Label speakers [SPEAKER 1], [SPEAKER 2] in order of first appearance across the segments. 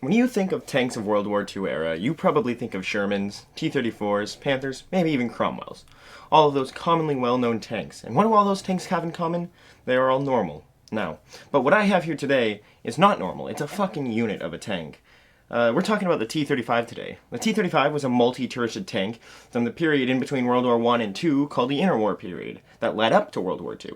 [SPEAKER 1] When you think of tanks of World War II era, you probably think of Shermans, T-34s, Panthers, maybe even Cromwells. All of those commonly well-known tanks. And what do all those tanks have in common? They are all normal. Now, but what I have here today is not normal. It's a fucking unit of a tank. We're talking about the T-35 today. The T-35 was a multi-turreted tank from the period in between World War I and II called the interwar period that led up to World War II.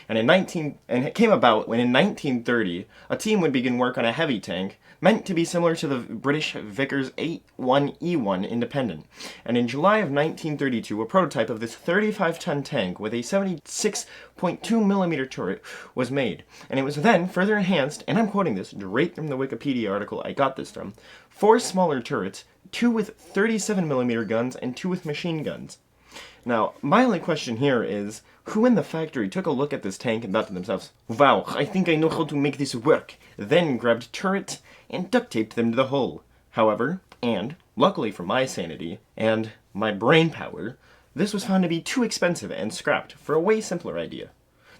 [SPEAKER 1] And it came about when in 1930 a team would begin work on a heavy tank meant to be similar to the British Vickers 81E1 Independent. And in July of 1932 a prototype of this 35-ton tank with a 76.2mm turret was made. And it was then further enhanced, and I'm quoting this straight from the Wikipedia article I got this from, 4 smaller turrets, 2 with 37mm guns and 2 with machine guns. Now, my only question here is, who in the factory took a look at this tank and thought to themselves, wow, I think I know how to make this work, then grabbed turrets and duct taped them to the hull. However, and luckily for my sanity and my brain power, this was found to be too expensive and scrapped for a way simpler idea.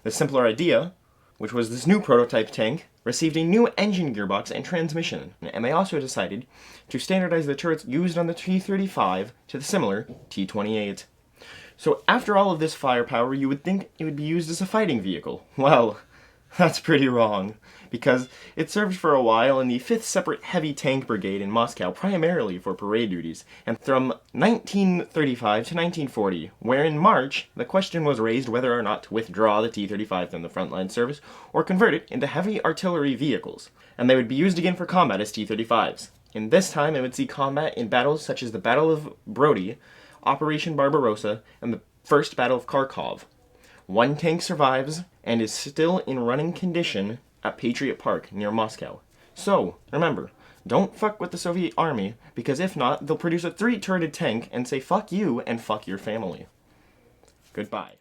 [SPEAKER 1] The simpler idea, which was this new prototype tank, received a new engine gearbox and transmission, and they also decided to standardize the turrets used on the T-35 to the similar T-28. So after all of this firepower, you would think it would be used as a fighting vehicle. Well, that's pretty wrong, because it served for a while in the 5th Separate Heavy Tank Brigade in Moscow, primarily for parade duties, and from 1935 to 1940, where in March, the question was raised whether or not to withdraw the T-35 from the frontline service or convert it into heavy artillery vehicles, and they would be used again for combat as T-35s. In this time, it would see combat in battles such as the Battle of Brody, Operation Barbarossa, and the First Battle of Kharkov. One tank survives and is still in running condition at Patriot Park near Moscow. So, remember, don't fuck with the Soviet army, because if not, they'll produce a 3-turreted tank and say fuck you and fuck your family. Goodbye.